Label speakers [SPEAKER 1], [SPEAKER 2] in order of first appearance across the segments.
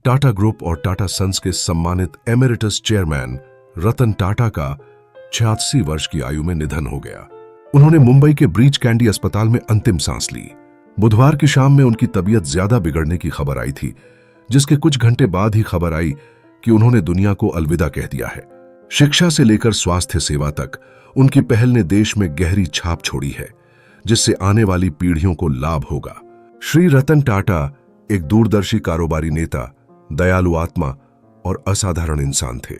[SPEAKER 1] Tata group और Tata sons के सम्मानित एमेरिटस चेयरमैन रतन टाटा का 86 वर्ष की आयु में निधन हो गया। उन्होंने मुंबई के ब्रीच कैंडी अस्पताल में अंतिम सांस ली। बुधवार की शाम में उनकी तबीयत ज्यादा बिगड़ने की खबर आई थी, जिसके कुछ घंटे बाद ही खबर आई कि उन्होंने दुनिया को अलविदा कह दिया है। शिक्षा से लेकर स्वास्थ्य सेवा तक उनकी पहल ने देश में गहरी छाप छोड़ी है, जिससे आने वाली पीढ़ियों को लाभ होगा। श्री रतन टाटा एक दूरदर्शी कारोबारी नेता, दयालु आत्मा और असाधारण इंसान थे।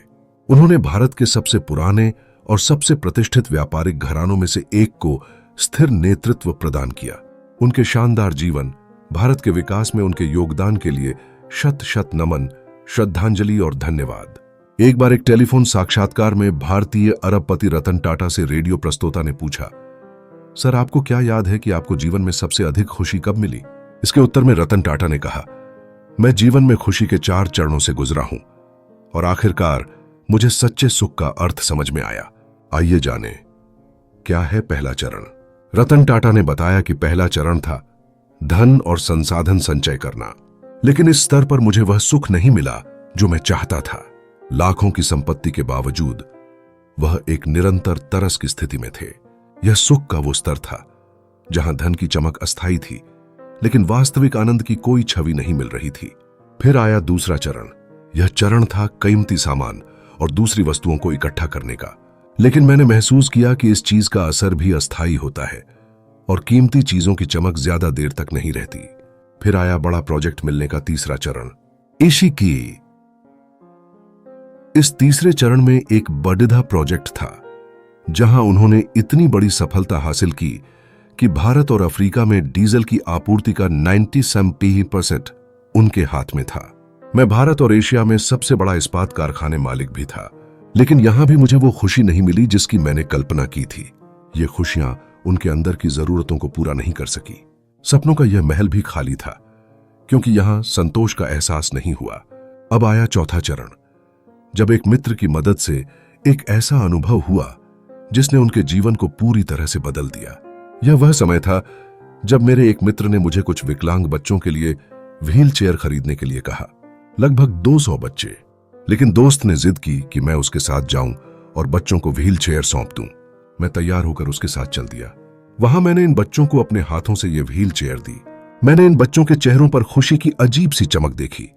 [SPEAKER 1] उन्होंने भारत के सबसे पुराने और सबसे प्रतिष्ठित व्यापारिक घरानों में से एक को स्थिर नेतृत्व प्रदान किया। उनके शानदार जीवन, भारत के विकास में उनके योगदान के लिए शत शत नमन, श्रद्धांजलि और धन्यवाद। एक बार एक टेलीफोन साक्षात्कार में भारतीय अरबपति रतन टाटा से रेडियो प्रस्तोता ने पूछा, सर, आपको क्या याद है कि आपको जीवन में सबसे अधिक खुशी कब मिली? इसके उत्तर में रतन टाटा ने कहा, मैं जीवन में खुशी के 4 चरणों से गुजरा हूं और आखिरकार मुझे सच्चे सुख का अर्थ समझ में आया। आइए जानें, क्या है पहला चरण। रतन टाटा ने बताया कि पहला चरण था धन और संसाधन संचय करना, लेकिन इस स्तर पर मुझे वह सुख नहीं मिला जो मैं चाहता था। लाखों की संपत्ति के बावजूद वह एक निरंतर तरस की स्थिति में थे। यह सुख का वो स्तर था जहां धन की चमक अस्थायी थी, लेकिन वास्तविक आनंद की कोई छवि नहीं मिल रही थी। फिर आया दूसरा चरण। यह चरण था कीमती सामान और दूसरी वस्तुओं को इकट्ठा करने का, लेकिन मैंने महसूस किया कि इस चीज का असर भी अस्थायी होता है और कीमती चीजों की चमक ज्यादा देर तक नहीं रहती। फिर आया बड़ा प्रोजेक्ट मिलने का तीसरा चरण, इशिकी। इस तीसरे चरण में एक बड़िधा प्रोजेक्ट था, जहां उन्होंने इतनी बड़ी सफलता हासिल की कि भारत और अफ्रीका में डीजल की आपूर्ति का 97% उनके हाथ में था। मैं भारत और एशिया में सबसे बड़ा इस्पात कारखाने मालिक भी था, लेकिन यहां भी मुझे वो खुशी नहीं मिली जिसकी मैंने कल्पना की थी। ये खुशियां उनके अंदर की जरूरतों को पूरा नहीं कर सकी। सपनों का यह महल भी खाली था, क्योंकि यहां संतोष का एहसास नहीं हुआ। अब आया चौथा चरण, जब एक मित्र की मदद से एक ऐसा अनुभव हुआ जिसने उनके जीवन को पूरी तरह से बदल दिया। यह वह समय था जब मेरे एक मित्र ने मुझे कुछ विकलांग बच्चों के लिए व्हील चेयर खरीदने के लिए कहा, लगभग 200 बच्चे। लेकिन दोस्त ने जिद की कि मैं उसके साथ जाऊं और बच्चों को व्हील चेयर सौंप दूं। मैं तैयार होकर उसके साथ चल दिया। वहां मैंने इन बच्चों को अपने हाथों से यह व्हील चेयर दी। मैंने इन बच्चों के चेहरों पर खुशी की अजीब सी चमक देखी।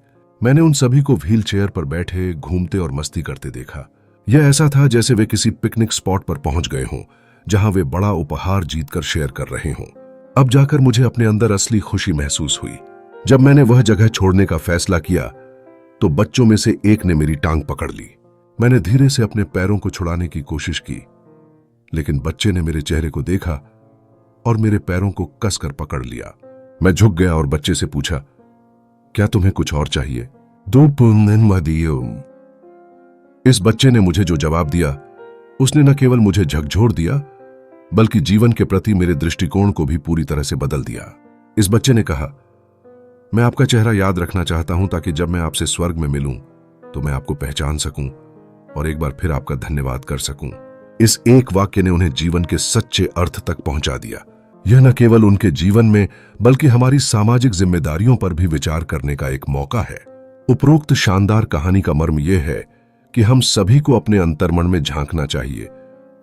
[SPEAKER 1] मैंने उन सभी को व्हील चेयर पर बैठे, घूमते और मस्ती करते देखा। यह ऐसा था जैसे वे किसी पिकनिक स्पॉट पर पहुंच गए हों, जहां वे बड़ा उपहार जीतकर शेयर कर रहे हों। अब जाकर मुझे अपने अंदर असली खुशी महसूस हुई। जब मैंने वह जगह छोड़ने का फैसला किया तो बच्चों में से एक ने मेरी टांग पकड़ ली। मैंने धीरे से अपने पैरों को छुड़ाने की कोशिश की, लेकिन बच्चे ने मेरे चेहरे को देखा और मेरे पैरों को कसकर पकड़ लिया। मैं झुक गया और बच्चे से पूछा, क्या तुम्हें कुछ और चाहिए? इस बच्चे ने मुझे जो जवाब दिया, उसने न केवल मुझे झकझोर दिया, बल्कि जीवन के प्रति मेरे दृष्टिकोण को भी पूरी तरह से बदल दिया। इस बच्चे ने कहा, मैं आपका चेहरा याद रखना चाहता हूं ताकि जब मैं आपसे स्वर्ग में मिलूं तो मैं आपको पहचान सकूं और एक बार फिर आपका धन्यवाद कर सकूं। इस एक वाक्य ने उन्हें जीवन के सच्चे अर्थ तक पहुंचा दिया। यह न केवल उनके जीवन में बल्कि हमारी सामाजिक जिम्मेदारियों पर भी विचार करने का एक मौका है। उपरोक्त शानदार कहानी का मर्म यह है कि हम सभी को अपने अंतर्मन में झांकना चाहिए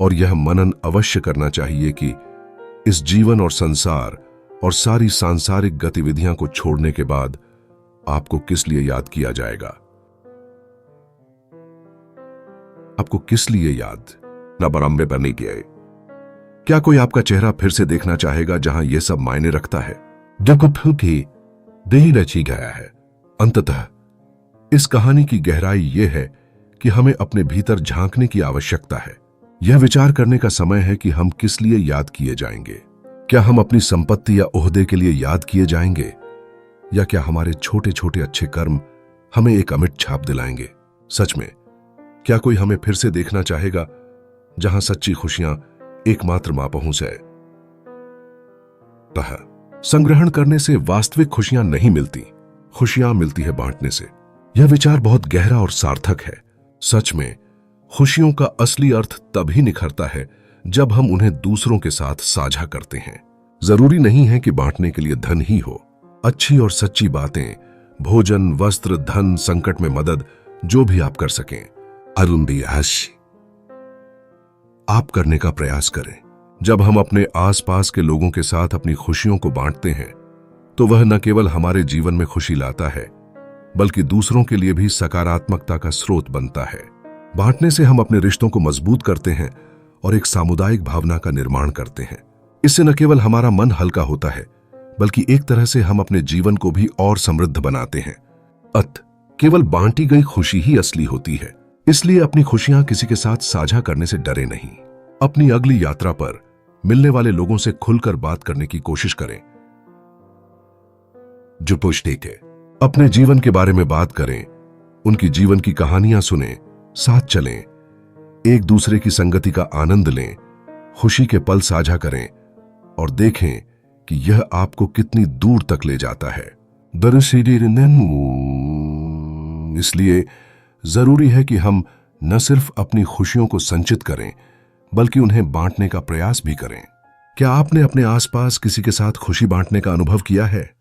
[SPEAKER 1] और यह मनन अवश्य करना चाहिए कि इस जीवन और संसार और सारी सांसारिक गतिविधियां को छोड़ने के बाद आपको किस लिए याद किया जाएगा। आपको किस लिए याद न बरामदे पर नहीं किया है। क्या कोई आपका चेहरा फिर से देखना चाहेगा जहां यह सब मायने रखता है? जगत की देही रची गया है। अंततः इस कहानी की गहराई यह है कि हमें अपने भीतर झांकने की आवश्यकता है। यह विचार करने का समय है कि हम किस लिए याद किए जाएंगे। क्या हम अपनी संपत्ति या ओहदे के लिए याद किए जाएंगे, या क्या हमारे छोटे छोटे अच्छे कर्म हमें एक अमिट छाप दिलाएंगे? सच में, क्या कोई हमें फिर से देखना चाहेगा जहां सच्ची खुशियां एकमात्र मां पहुंच है? संग्रहण करने से वास्तविक खुशियां नहीं मिलती, खुशियां मिलती है बांटने से। यह विचार बहुत गहरा और सार्थक है। सच में, खुशियों का असली अर्थ तभी निखरता है जब हम उन्हें दूसरों के साथ साझा करते हैं। जरूरी नहीं है कि बांटने के लिए धन ही हो। अच्छी और सच्ची बातें, भोजन, वस्त्र, धन, संकट में मदद, जो भी आप कर सकें। अरुंबियाश आप करने का प्रयास करें। जब हम अपने आसपास के लोगों के साथ अपनी खुशियों को बांटते हैं तो वह न केवल हमारे जीवन में खुशी लाता है बल्कि दूसरों के लिए भी सकारात्मकता का स्रोत बनता है। बांटने से हम अपने रिश्तों को मजबूत करते हैं और एक सामुदायिक भावना का निर्माण करते हैं। इससे न केवल हमारा मन हल्का होता है बल्कि एक तरह से हम अपने जीवन को भी और समृद्ध बनाते हैं। केवल बांटी गई खुशी ही असली होती है, इसलिए अपनी खुशियां किसी के साथ साझा करने से डरे नहीं। अपनी अगली यात्रा पर मिलने वाले लोगों से खुलकर बात करने की कोशिश करें। जो पुष्टिक है, अपने जीवन के बारे में बात करें, उनकी जीवन की कहानियां सुनें, साथ चलें, एक दूसरे की संगति का आनंद लें, खुशी के पल साझा करें और देखें कि यह आपको कितनी दूर तक ले जाता है। इसलिए जरूरी है कि हम न सिर्फ अपनी खुशियों को संचित करें बल्कि उन्हें बांटने का प्रयास भी करें। क्या आपने अपने आसपास किसी के साथ खुशी बांटने का अनुभव किया है?